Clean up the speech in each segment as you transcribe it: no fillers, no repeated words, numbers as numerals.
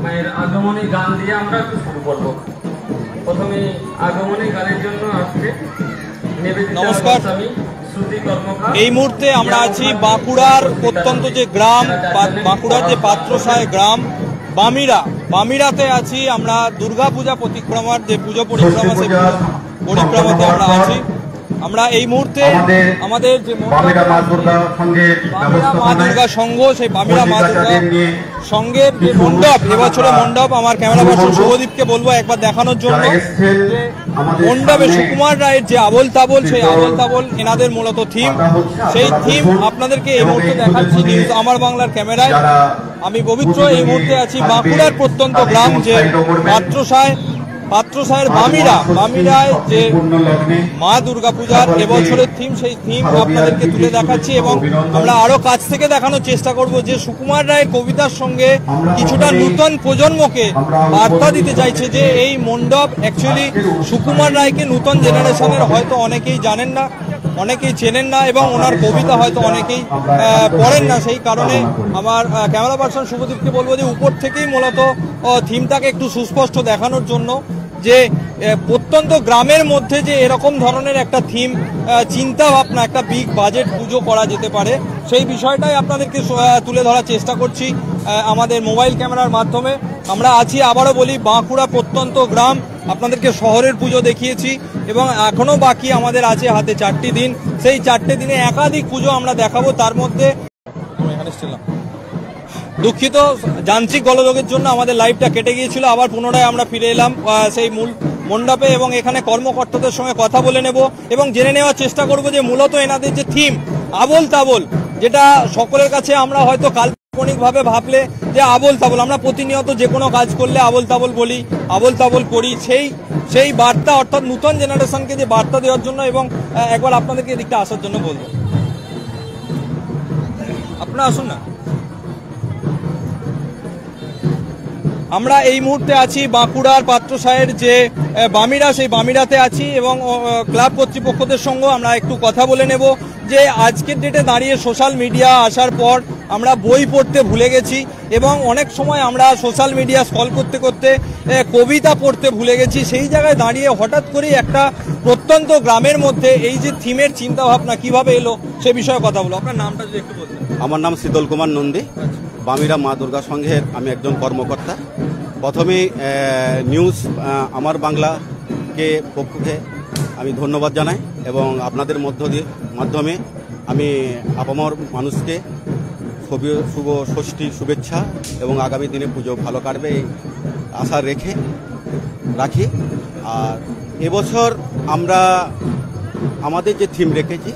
মায়ের আগমনী গান দিয়ে আমরা একটু শুরু করব। প্রথমে আগমনী গানের জন্য আজকে নমস্কার। এই মুহূর্তে আমরা আছি বাঁকুড়ার প্রত্যন্ত যে গ্রাম, বাঁকুড়ার যে পাত্রসায় গ্রাম বামিরাতে আছি আমরা। দুর্গাপূজা পরিক্রমার যে পুজো পরিক্রমা, সেই পরিক্রমাতে আমরা আছি। আমরা এই মুহূর্তে আমাদের যে বামিরা মা দুর্গা সংঘ, সেই বামিরা মা দুর্গা সংঘের যে মণ্ডপ, এবছরের মণ্ডপ, আমার ক্যামেরা পার্সন শুভদীপকে বলবো একবার দেখানোর জন্য। মণ্ডপে সুকুমার রায়ের যে আবল তাবল, সেই আবল তাবল এনাদের মূলত থিম। সেই থিম আপনাদেরকে এই মুহূর্তে দেখাচ্ছি নিউজ আমার বাংলার ক্যামেরায়। আমি পবিত্র এই মুহূর্তে আছি বাঁকুড়ার প্রত্যন্ত গ্রাম যে পাত্রসায়ের বামিরায় যে মা দুর্গা পূজার এবছরের থিম, সেই থিম আপনাদেরকে তুলে দেখাচ্ছি। এবং আমরা আরো কাছ থেকে দেখানোর চেষ্টা করব যে সুকুমার রায়ের কবিতার সঙ্গে কিছুটা নূতন প্রজন্মকে বার্তা দিতে চাইছে যে এই মণ্ডপ অ্যাকচুয়ালি সুকুমার রায়কে নূতন জেনারেশনের হয়তো অনেকেই জানেন না, অনেকেই চেনেন না, এবং ওনার কবিতা হয়তো অনেকেই পড়েন না। সেই কারণে আমার ক্যামেরা পার্সন শুভদীপকে বলবো যে উপর থেকেই মূলত থিমটাকে একটু সুস্পষ্ট দেখানোর জন্য, যে প্রত্যন্ত গ্রামের মধ্যে যে এরকম ধরনের একটা থিম চিন্তা ভাবনা, একটা বিগ বাজেট পুজো করা যেতে পারে, সেই বিষয়টাই আপনাদেরকে তুলে ধরার চেষ্টা করছি আমাদের মোবাইল ক্যামেরার মাধ্যমে। আমরা আছি, আবারও বলি, বাঁকুড়া প্রত্যন্ত গ্রাম। আপনাদেরকে শহরের পুজো দেখিয়েছি এবং এখনো বাকি আমাদের আছে হাতে 4টি দিন। সেই 4টে দিনে একাধিক পুজো আমরা দেখাবো। তার মধ্যে দুঃখিত, যান্ত্রিক গোলযোগের জন্য আমাদের লাইভটা কেটে গিয়েছিল। আবার পুনরায় আমরা ফিরে এলাম সেই মূল মণ্ডপে এবং এখানে কর্মকর্তাদের সঙ্গে কথা বলে নেব এবং জেনে নেওয়ার চেষ্টা করব যে মূলত এনাদের যে থিম আবল তাবল, যেটা সকলের কাছে আমরা হয়তো কাল্পনিকভাবে ভাবলে যে আবল তাবল, আমরা প্রতিনিয়ত যে কোনো কাজ করলে আবল তাবল বলি, আবল তাবল করি, সেই বার্তা, অর্থাৎ নূতন জেনারেশনকে যে বার্তা দেওয়ার জন্য। এবং একবার আপনাদেরকে এদিকটা আসার জন্য বলবো, আপনারা আসুন না। আমরা এই মুহূর্তে আছি বাঁকুড়ার পাত্রসায়ের যে বামিরা, সেই বামিরাতে আছি এবং ক্লাব কর্তৃপক্ষদের সঙ্গে আমরা একটু কথা বলে নেব যে আজকের ডেটে দাঁড়িয়ে সোশ্যাল মিডিয়া আসার পর আমরা বই পড়তে ভুলে গেছি এবং অনেক সময় আমরা সোশ্যাল মিডিয়া স্ক্রল করতে করতে কবিতা পড়তে ভুলে গেছি। সেই জায়গায় দাঁড়িয়ে হঠাৎ করেই একটা প্রত্যন্ত গ্রামের মধ্যে এই যে থিমের চিন্তা ভাবনা কিভাবে এলো সে বিষয়ে কথা বলো। আপনার নামটা যদি একটু বলতেন। আমার নাম শীতল কুমার নন্দী, বামিরা মা দুর্গা সংঘের আমি একজন কর্মকর্তা। প্রথমে নিউজ আমার বাংলাকে পক্ষকে আমি ধন্যবাদ জানাই এবং আপনাদের মাধ্যমে আমি আপামর মানুষকে শুভ ষষ্ঠী শুভেচ্ছা এবং আগামী দিনে পুজো ভালো কাটবে এই আশা রাখি। আর এবছর আমরা আমাদের যে থিম রেখেছি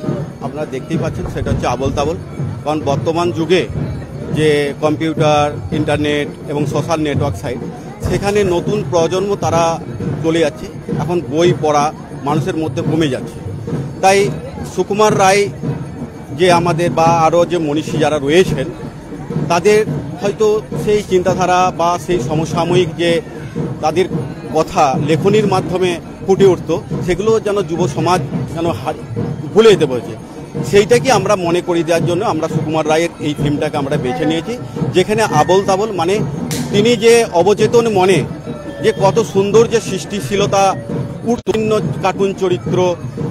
আপনারা দেখতেই পাচ্ছেন, সেটা হচ্ছে আবল তাবল। কারণ বর্তমান যুগে যে কম্পিউটার, ইন্টারনেট এবং সোশ্যাল নেটওয়ার্ক সাইট, সেখানে নতুন প্রজন্ম তারা চলে যাচ্ছে। এখন বই পড়া মানুষের মধ্যে কমে যাচ্ছে। তাই সুকুমার রায় যে আমাদের বা আরও যে মনীষী যারা রয়েছেন, তাদের হয়তো সেই চিন্তাধারা বা সেই সমসাময়িক যে তাদের কথা লেখনির মাধ্যমে ফুটে উঠত, সেগুলো যেন যুব সমাজ যেন ভুলে যেতে বলছে। সেইটাকে আমরা মনে করিয়ে দেওয়ার জন্য আমরা সুকুমার রায়ের এই থিমটাকে আমরা বেছে নিয়েছি, যেখানে আবল তাবল মানে তিনি যে অবচেতন মনে যে কত সুন্দর যে সৃষ্টিশীলতা, বিভিন্ন কার্টুন চরিত্র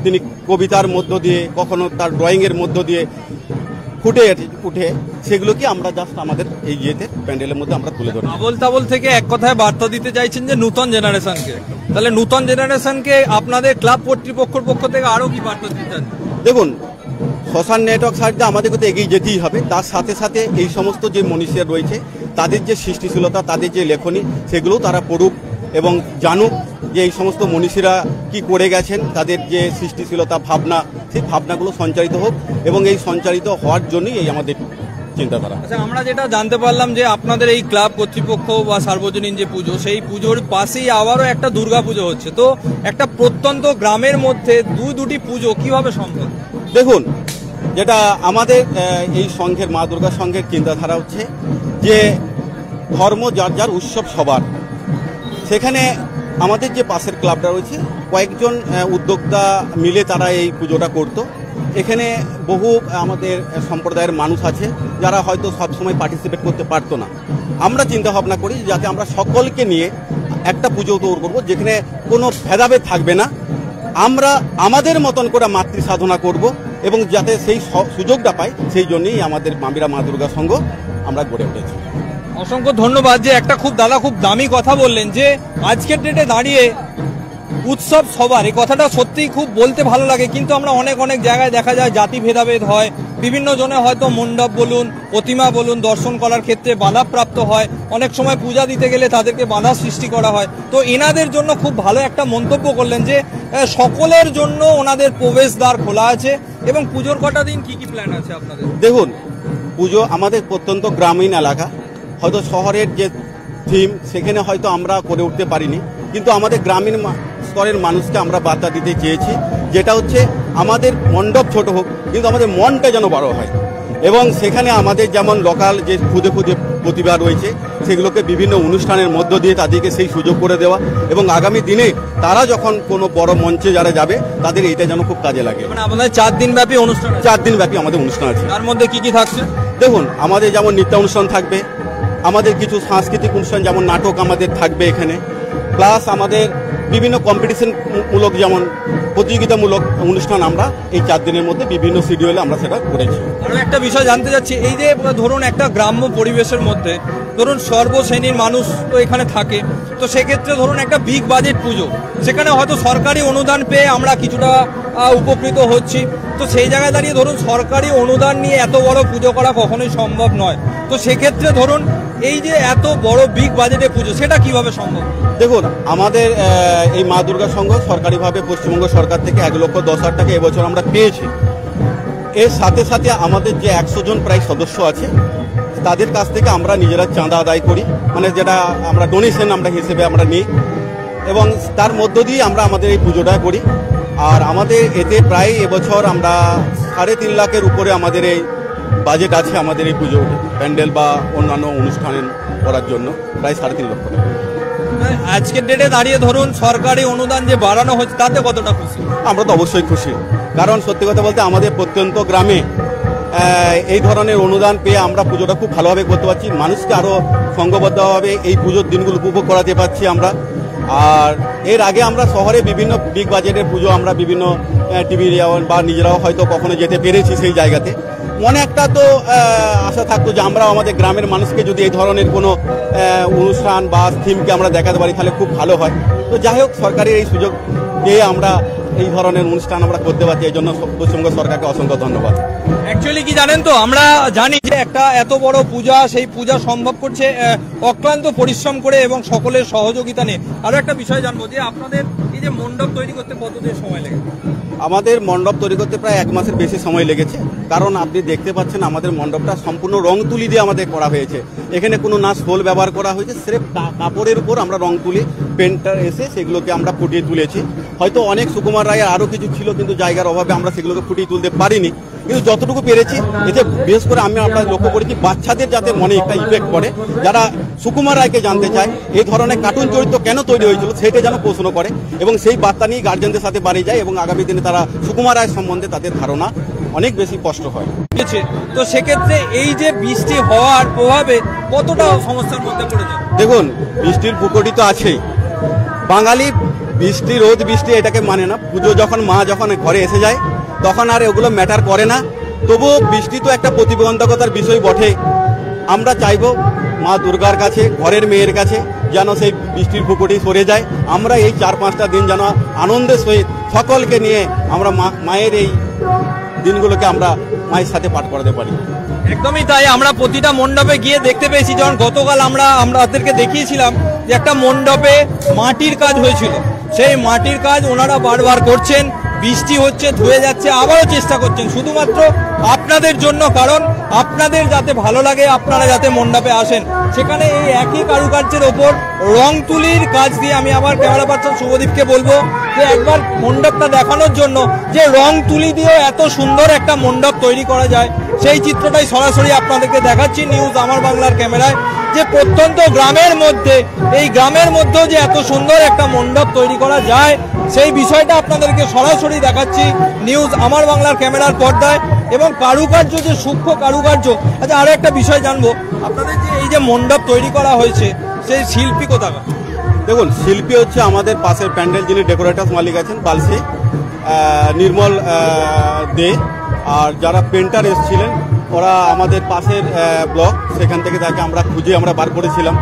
তিনি কবিতার মধ্য দিয়ে, কখনো তার ড্রয়িংয়ের মধ্য দিয়ে উঠে সেগুলোকে আমরা জাস্ট আমাদের এই ইয়েতে প্যান্ডেলের মধ্যে আমরা তুলে ধরি। আবল তাবল থেকে এক কথায় বার্তা দিতে চাইছেন যে নূতন জেনারেশনকে। তাহলে নূতন জেনারেশনকে আপনাদের ক্লাব কর্তৃপক্ষের পক্ষ থেকে আরো কি বার্তা দিতেন? দেখুন, সোশ্যাল নেটওয়ার্ক সাইটে আমাদের কিন্তু এগিয়ে যেতেই হবে। তার সাথে সাথে এই সমস্ত যে মনীষীরা রয়েছে, তাদের যে সৃষ্টিশীলতা, তাদের যে লেখনী, সেগুলোও তারা পড়ুক এবং জানুক যে এই সমস্ত মনীষীরা কি করে গেছেন, তাদের যে সৃষ্টিশীলতা ভাবনা, সেই ভাবনাগুলো সঞ্চারিত হোক এবং এই সঞ্চারিত হওয়ার জন্যই এই আমাদের চিন্তাধারা। আচ্ছা, আমরা যেটা জানতে পারলাম যে আপনাদের এই ক্লাব কর্তৃপক্ষ বা সার্বজনীন যে পুজো, সেই পুজোর পাশেই আবারও একটা দুর্গা পুজো হচ্ছে। তো একটা প্রত্যন্ত গ্রামের মধ্যে দুটি পুজো কিভাবে সম্ভব? দেখুন, যেটা আমাদের এই সংঘের মা দুর্গা সংঘের চিন্তাধারা হচ্ছে যে ধর্ম যার যার, উৎসব সবার। সেখানে আমাদের যে পাশের ক্লাবটা রয়েছে, কয়েকজন উদ্যোক্তা মিলে তারা এই পুজোটা করত এখানে বহু আমাদের সম্প্রদায়ের মানুষ আছে যারা হয়তো সবসময় পার্টিসিপেট করতে পারতো না। আমরা চিন্তা ভাবনা করি যাতে আমরা সকলকে নিয়ে একটা পুজো তৈরি করবো যেখানে কোনো ভেদাভেদ থাকবে না। আমরা আমাদের মতন করে মাতৃ সাধনা করব এবং যাতে সেই সুযোগটা পাই, সেই জন্যই আমাদের বামিরা মা দুর্গা সংঘ আমরা গড়ে উঠেছি। অসংখ্য ধন্যবাদ। যে একটা দাদা খুব দামি কথা বললেন যে আজকের ডেটে দাঁড়িয়ে উৎসব সবার, এই কথাটা সত্যিই খুব বলতে ভালো লাগে। কিন্তু আমরা অনেক জায়গায় দেখা যায় জাতি ভেদাভেদ হয়, বিভিন্ন জনে হয়তো মণ্ডপ বলুন, প্রতিমা বলুন, দর্শন করার ক্ষেত্রে বাধাপ্রাপ্ত হয়, অনেক সময় পূজা দিতে গেলে তাদেরকে বাধা সৃষ্টি করা হয়। তো এনাদের জন্য খুব ভালো একটা মন্তব্য করলেন যে সকলের জন্য ওনাদের প্রবেশদ্বার খোলা আছে। এবং পুজোর কটা দিন কি প্ল্যান আছে আপনাদের? দেখুন, পুজো আমাদের প্রত্যন্ত গ্রামীণ এলাকা, হয়তো শহরের যে থিম সেখানে হয়তো আমরা করে উঠতে পারিনি, কিন্তু আমাদের গ্রামীণ স্তরের মানুষকে আমরা বার্তা দিতে চেয়েছি, যেটা হচ্ছে আমাদের মণ্ডপ ছোট হোক কিন্তু আমাদের মনটা যেন বড় হয়। এবং সেখানে আমাদের যেমন লোকাল যে খুদে প্রতিভা রয়েছে সেগুলোকে বিভিন্ন অনুষ্ঠানের মধ্য দিয়ে তাদেরকে সেই সুযোগ করে দেওয়া, এবং আগামী দিনে তারা যখন কোনো বড় মঞ্চে যারা যাবে তাদের এটা যেন খুব কাজে লাগে। মানে আমাদের 4 দিন ব্যাপী অনুষ্ঠান, 4 দিন ব্যাপী আমাদের অনুষ্ঠান আছে। তার মধ্যে কি থাকছে? দেখুন, আমাদের যেমন নৃত্য অনুষ্ঠান থাকবে, আমাদের কিছু সাংস্কৃতিক অনুষ্ঠান যেমন নাটক আমাদের থাকবে এখানে, প্লাস আমাদের বিভিন্ন কম্পিটিশন মূলক যেমন প্রতিযোগিতামূলক অনুষ্ঠান আমরা এই 4 দিনের মধ্যে বিভিন্ন শিডিউলে আমরা সেটা করেছি। আরো একটা বিষয় জানতে চাচ্ছি, এই যে ধরুন একটা গ্রাম্য পরিবেশের মধ্যে ধরুন সর্বশ্রেণীর মানুষ তো এখানে থাকে, তো সেক্ষেত্রে ধরুন একটা বিগ বাজেট পুজো, সেখানে হয়তো সরকারি অনুদান পেয়ে আমরা কিছুটা উপকৃত হচ্ছি। তো সেই জায়গায় দাঁড়িয়ে ধরুন সরকারি অনুদান নিয়ে এত বড় পুজো করা কখনোই সম্ভব নয়। তো সেক্ষেত্রে ধরুন এই যে এত বড় বিগ বাজেটে পুজো, সেটা কিভাবে সম্ভব? দেখুন, আমাদের এই মা দুর্গা সংঘ সরকারিভাবে পশ্চিমবঙ্গ সরকার থেকে 1,10,000 টাকা এবছর আমরা পেয়েছি। এর সাথে সাথে আমাদের যে 100 জন প্রায় সদস্য আছে তাদের কাছ থেকে আমরা নিজেরা চাঁদা আদায় করি, মানে যেটা আমরা ডোনেশন আমরা হিসেবে আমরা নিই, এবং তার মধ্য দিয়ে আমরা আমাদের এই পুজোটা করি। আর আমাদের এতে প্রায় এবছর আমরা 3.5 লাখের উপরে আমাদের এই বাজেট আছে আমাদের এই পুজো প্যান্ডেল বা অন্যান্য অনুষ্ঠান করার জন্য, প্রায় 3.5 লক্ষ টাকা। আজকের ডেটে দাঁড়িয়ে ধরুন সরকারি অনুদান যে বাড়ানো হচ্ছে তাতে কতটা খুশি? আমরা তো অবশ্যই খুশি, কারণ সত্যি কথা বলতে আমাদের প্রত্যন্ত গ্রামে এই ধরনের অনুদান পেয়ে আমরা পুজোটা খুব ভালোভাবে করতে পারছি, মানুষকে আরও সংঘবদ্ধভাবে এই পুজোর দিনগুলো উপভোগ করাতে পারছি আমরা। আর এর আগে আমরা শহরে বিভিন্ন বিগ বাজেটের পুজো আমরা বিভিন্ন টিভি বা নিজেরাও হয়তো কখনো যেতে পেরেছি, সেই জায়গাতে মনে একটা তো আশা থাকতো যে আমরা আমাদের গ্রামের মানুষকে যদি এই ধরনের কোনো অনুষ্ঠান বা থিমকে আমরা দেখাতে পারি তাহলে খুব ভালো হয়। তো যাই হোক, সরকারের এই সুযোগ দিয়ে আমরা এই ধরনের অনুষ্ঠান আমরা করতে পারছি, এই জন্য পশ্চিমবঙ্গ সরকারকে অসংখ্য ধন্যবাদ। অ্যাকচুয়ালি কি জানেন তো, আমরা জানি যে একটা এত বড় পূজা, সেই পূজা সম্ভব করছে অক্লান্ত পরিশ্রম করে এবং সকলের সহযোগিতা নিয়ে। আরো একটা বিষয় জানবো যে আপনাদের এই যে মণ্ডপ তৈরি করতে কতদিন সময় লেগে? আমাদের মণ্ডপ তৈরি করতে প্রায় 1 মাসের বেশি সময় লেগেছে, কারণ আপনি দেখতে পাচ্ছেন আমাদের মণ্ডপটা সম্পূর্ণ রং তুলি দিয়ে আমাদের করা হয়েছে। এখানে কোনো না শোল ব্যবহার করা হয়েছে, স্রেফ কাপড়ের উপর আমরা রং তুলি পেন্টার এসে সেগুলোকে আমরা ফুটিয়ে তুলেছি। হয়তো অনেক সুকুমার রায়ের আরও কিছু ছিল, কিন্তু জায়গার অভাবে আমরা সেগুলোকে ফুটিয়ে তুলতে পারিনি, কিন্তু যতটুকু পেরেছি। এতে বিশেষ করে আমরা লক্ষ্য করেছি বাচ্চাদের যাতে মনে একটা ইফেক্ট পড়ে, যারা সুকুমার রায়কে জানতে চায় এই ধরনের কার্টুন চরিত্র কেন তৈরি হয়েছিল সেটা যেন প্রশ্ন করে, এবং সেই বার্তা নিয়ে গার্জেনদের সাথে বাড়ি যায়, এবং আগামী দিনে তারা সুকুমার রায় সম্বন্ধে তাদের ধারণা অনেক বেশি স্পষ্ট হয়। তো সেক্ষেত্রে এই যে বৃষ্টি হওয়ার প্রভাবে কতটা সমস্যার মধ্যে পড়ে যায়? দেখুন, বৃষ্টির পুকুরি তো আছেই, বাঙালি বৃষ্টি রোদ বৃষ্টি এটাকে মানে না। পুজো যখন মা যখন ঘরে এসে যায় তখন আর এগুলো ম্যাটার করে না। তবুও বৃষ্টি তো একটা প্রতিবন্ধকতার বিষয় বটে। আমরা চাইব মা দুর্গার কাছে, ঘরের মেয়ের কাছে যেন সেই বৃষ্টির পুকুরি সরে যায়। আমরা এই 4-5টা দিন যেন আনন্দের সহিত সকলকে নিয়ে আমরা মায়ের এই দিনগুলোকে আমরা মায়ের সাথে পাঠ করাতে পারি। একদমই তাই। আমরা প্রতিটা মণ্ডপে গিয়ে দেখতে পেয়েছি, যেমন গতকাল আমাদেরকে দেখিয়েছিলাম যে একটা মণ্ডপে মাটির কাজ হয়েছিল, সেই মাটির কাজ ওনারা বারবার করছেন, বৃষ্টি হচ্ছে, ধুয়ে যাচ্ছে, আবারও চেষ্টা করছেন শুধুমাত্র আপনাদের জন্য, কারণ আপনাদের যাতে ভালো লাগে, আপনারা যাতে মণ্ডপে আসেন। সেখানে এই একই কারুকার্যের ওপর রং তুলির কাজ দিয়ে আমি আবার ক্যামেরা পার্সন শুভদীপকে বলবো যে একবার মণ্ডপটা দেখানোর জন্য, যে রং তুলি দিয়েও এত সুন্দর একটা মণ্ডপ তৈরি করা যায়, সেই চিত্রটাই সরাসরি আপনাদেরকে দেখাচ্ছি নিউজ আমার বাংলার ক্যামেরায়। যে প্রত্যন্ত গ্রামের মধ্যে, এই গ্রামের মধ্যেও যে এত সুন্দর একটা মণ্ডপ তৈরি করা যায় সেই বিষয়টা আপনাদেরকে সরাসরি দেখাচ্ছি নিউজ আমার বাংলার ক্যামেরার পর্দায়। এবং কারুকার্য, যে সূক্ষ্ম কারুকার্য। আচ্ছা, আরো একটা বিষয় জানবো, আপনাদের যে এই যে মণ্ডপ তৈরি করা হয়েছে সেই শিল্পী কোথাকার? দেখুন, শিল্পী হচ্ছে আমাদের পাশের প্যান্ডেল, যিনি ডেকোরেটার্স মালিক আছেন বালসি নির্মল দে। আর যারা পেন্টার এসেছিলেন ওরা আমাদের পাশের ব্লক, সেখান থেকে তাকে আমরা খুঁজে আমরা বার করেছিলাম।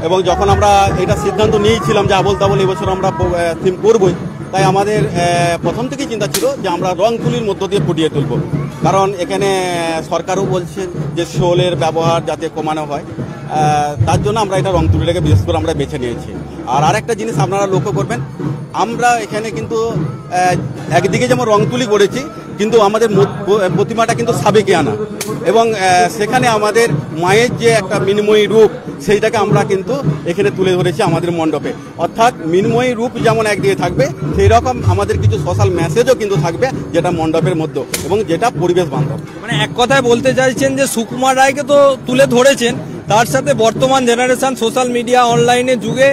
এবং যখন আমরা এটা সিদ্ধান্ত নিয়েছিলাম যে আবল তাবল এবছর আমরা থিম করবই, তাই আমাদের প্রথম থেকেই চিন্তা ছিল যে আমরা রং তুলির মধ্য দিয়ে ফুটিয়ে তুলব। কারণ এখানে সরকারও বলছেন যে শোলের ব্যবহার যাতে কমানো হয়, তার জন্য আমরা এটা রং তুলিটাকে বিশেষ করে আমরা বেছে নিয়েছি। আর আরেকটা জিনিস আপনারা লক্ষ্য করবেন, আমরা এখানে কিন্তু একদিকে যেমন রং তুলি করেছি, কিন্তু আমাদের প্রতিমাটা কিন্তু সাবেকি আনা। এবং সেখানে আমাদের মায়ের যে একটা মিনময়ী রূপ, সেইটাকে আমরা কিন্তু এখানে তুলে ধরেছি আমাদের মণ্ডপে। অর্থাৎ মিনময়ী রূপ যেমন একদিকে থাকবে, সেই রকম আমাদের কিছু সোশ্যাল মেসেজও কিন্তু থাকবে, যেটা মণ্ডপের মধ্যে এবং যেটা পরিবেশ বান্ধব। মানে এক কথায় বলতে চাইছেন যে সুকুমার রায়কে তো তুলে ধরেছেন, তার সাথে বর্তমান জেনারেশন সোশ্যাল মিডিয়া অনলাইনের যুগে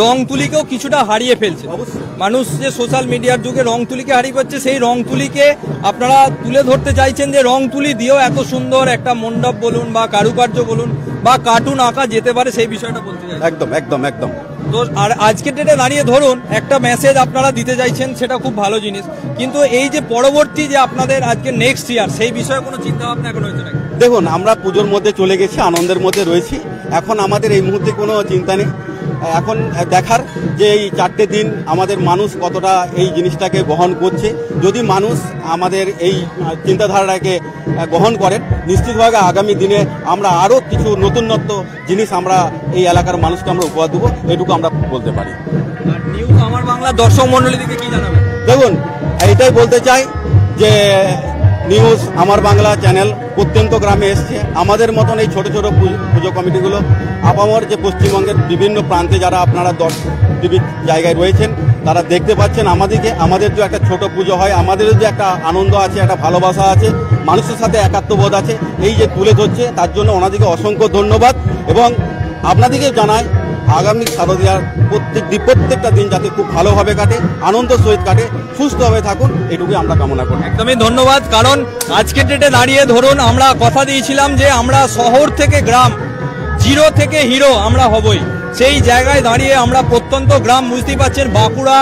রং তুলিকেও কিছুটা হারিয়ে ফেলছে। মানুষ যে সোশ্যাল মিডিয়ার যুগে রং তুলিকে হারিয়ে পাচ্ছে, সেই রং তুলিকে আপনারা তুলে ধরতে চাইছেন যে রং তুলি দিয়েও এত সুন্দর একটা মণ্ডপ বলুন বা কারুকার্য বলুন বা কার্টুন আঁকা যেতে পারে, সেই বিষয়টা বলতে চাই। একদম একদম একদম। তো আর আজকের ডেটে দাঁড়িয়ে ধরুন একটা মেসেজ আপনারা দিতে চাইছেন, সেটা খুব ভালো জিনিস, কিন্তু এই যে পরবর্তী যে আপনাদের আজকে নেক্সট ইয়ার, সেই বিষয়ে কোনো চিন্তা ভাবনা এখন হয়েছে নাকি? দেখুন, আমরা পুজোর মধ্যে চলে গেছি, আনন্দের মধ্যে রয়েছি। এখন আমাদের এই মুহূর্তে কোনো চিন্তা নেই। এখন দেখার যে এই 4টে দিন আমাদের মানুষ কতটা এই জিনিসটাকে গ্রহণ করছে। যদি মানুষ আমাদের এই চিন্তাধারাটাকে গ্রহণ করেন, নিশ্চিতভাবে আগামী দিনে আমরা আরও কিছু নতুনত্ব জিনিস আমরা এই এলাকার মানুষকে আমরা উপহার দেবো, এটুকু আমরা বলতে পারি। নিউজ আমার বাংলা দর্শক মণ্ডলীকে কি জানাবেন? দেখুন, এইটাই বলতে চাই যে নিউজ আমার বাংলা চ্যানেল প্রত্যন্ত গ্রামে এসছে। আমাদের মতন এই ছোট ছোট পুজো কমিটিগুলো আপামর যে পশ্চিমবঙ্গের বিভিন্ন প্রান্তে যারা আপনারা বিভিন্ন জায়গায় রয়েছেন, তারা দেখতে পাচ্ছেন আমাদেরকে। আমাদের যে একটা ছোট পুজো হয়, আমাদেরও যে একটা আনন্দ আছে, একটা ভালোবাসা আছে, মানুষের সাথে একাত্মবোধ আছে, এই যে তুলে ধরছে, তার জন্য ওনাদেরকে অসংখ্য ধন্যবাদ। এবং আপনাদেরকে জানাই, আগামী শারদীয়ার প্রত্যেকটা দিন যাতে খুব ভালোভাবে কাটে, আনন্দ সহিত কাটে, সুস্থভাবে থাকুন, এটুকুই আমরা কামনা করি। একদমই ধন্যবাদ। কারণ আজকের ডেটে দাঁড়িয়ে ধরুন আমরা কথা দিয়েছিলাম যে আমরা শহর থেকে গ্রাম, জিরো থেকে হিরো আমরা হবই। সেই জায়গায় দাঁড়িয়ে আমরা প্রত্যন্ত গ্রাম, বুঝতেই পারছেন বাঁকুড়া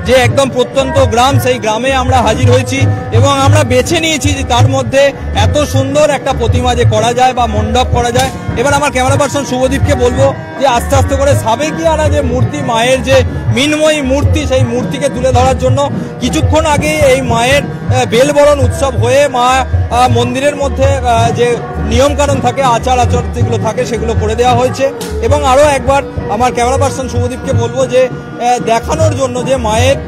যে একদম প্রত্যন্ত গ্রাম, সেই গ্রামে আমরা হাজির হয়েছি এবং আমরা বেছে নিয়েছি যে তার মধ্যে এত সুন্দর একটা প্রতিমা যে করা যায় বা মণ্ডপ করা যায়। এবার আমার ক্যামেরা পার্সন শুভদীপকে বলবো যে আস্তে আস্তে করে সাবেকিয়ানা যে মূর্তি, মায়ের যে মিনময়ী মূর্তি, সেই মূর্তিকে তুলে ধরার জন্য কিছুক্ষণ আগে এই মায়ের বেলবরণ উৎসব হয়ে মা মন্দিরের মধ্যে যে নিয়মকানুন থাকে, আচার যেগুলো থাকে, সেগুলো করে দেওয়া হয়েছে। এবং আরও একবার আমার ক্যামেরা পার্সন শুভদীপকে বলবো যে দেখানোর জন্য যে মায়ের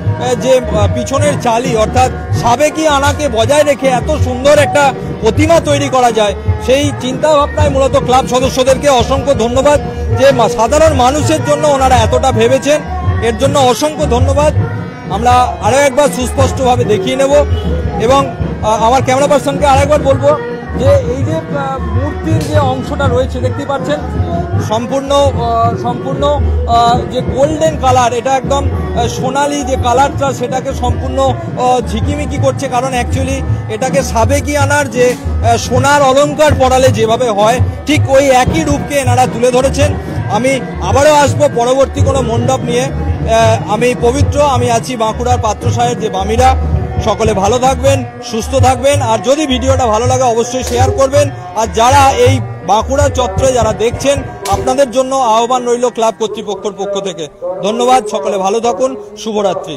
যে পিছনের চালি, অর্থাৎ সাবেকিয়ানাকে বজায় রেখে এত সুন্দর একটা প্রতিমা তৈরি করা যায়, সেই চিন্তা ভাবনায় মূলত ক্লাব সদস্যদেরকে অসংখ্য ধন্যবাদ যে সাধারণ মানুষের জন্য ওনারা এতটা ভেবেছেন, এর জন্য অসংখ্য ধন্যবাদ। আমরা আরও একবার সুস্পষ্টভাবে দেখিয়ে নেব এবং আমার ক্যামেরা পার্সনকে আরেকবার বলবো যে এই যে মূর্তির যে অংশটা রয়েছে দেখতেই পাচ্ছেন, সম্পূর্ণ যে গোল্ডেন কালার, এটা একদম সোনালি যে কালারটা, সেটাকে সম্পূর্ণ ঝিকিমিকি করছে। কারণ অ্যাকচুয়ালি এটাকে সাবেকিয়ানার যে সোনার অলংকার পরালে যেভাবে হয়, ঠিক ওই একই রূপকে এনারা তুলে ধরেছেন। আমি আবারও আসবো পরবর্তী কোনো মণ্ডপ নিয়ে। আমি পবিত্র, আমি আছি বাঁকুড়ার পাত্রসাহের যে বামিরা। সকলে ভালো থাকবেন, সুস্থ থাকবেন, আর যদি ভিডিওটা ভালো লাগে অবশ্যই শেয়ার করবেন। আর যারা এই বাঁকুড়া চত্বরে যারা দেখছেন, আপনাদের জন্য আহ্বান রইল ক্লাব কর্তৃপক্ষের পক্ষ থেকে। ধন্যবাদ, সকলে ভালো থাকুন, শুভরাত্রি।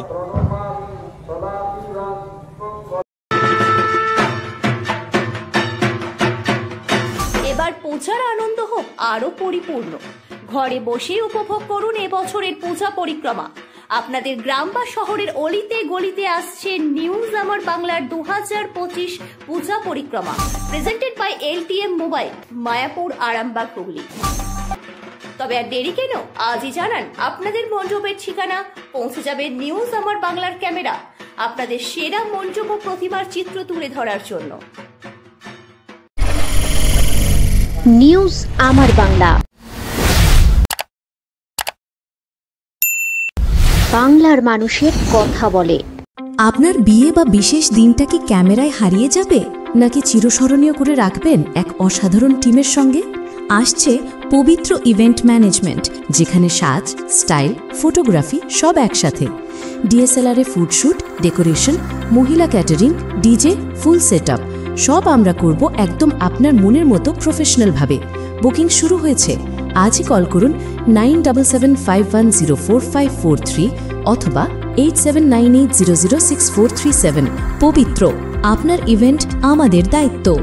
এবার পূজার আনন্দ হোক আরো পরিপূর্ণ। ঘরে বসেই উপভোগ করুন এবছরের পূজা পরিক্রমা। আপনাদের গ্রাম বা শহরের অলিতে গলিতে আসছে নিউজ আমার বাংলার 2025 পূজা পরিক্রমা, presented by LTM mobile, Mayapur, Arambagh, Hooghly. তবে আর দেরি কেন, আজই জানান আপনাদের মণ্ডপের ঠিকানা। পৌঁছে যাবে নিউজ আমার বাংলার ক্যামেরা আপনাদের সেরা মণ্ডপ ও প্রতিমার চিত্র তুলে ধরার জন্য। নিউজ আমার বাংলা। বাংলার মানুষের কথা বলে। আপনার বিয়ে বা বিশেষ দিনটা কি ক্যামেরায় হারিয়ে যাবে, নাকি চিরস্মরণীয় করে রাখবেন এক অসাধারণ টিমের সঙ্গে? আসছে পবিত্র ইভেন্ট ম্যানেজমেন্ট, যেখানে সাজ, স্টাইল, ফটোগ্রাফি সব একসাথে। ডিএসএলআরে ফুডশ্যুট, ডেকোরেশন, মহিলা ক্যাটারিং, ডিজে, ফুল সেটআপ সব আমরা করব একদম আপনার মনের মতো প্রফেশনালভাবে। বুকিং শুরু হয়েছে। আজই কল করুন 9775104543 অথবা 8798006437। পবিত্র, আপনার ইভেন্ট আমাদের দায়িত্ব।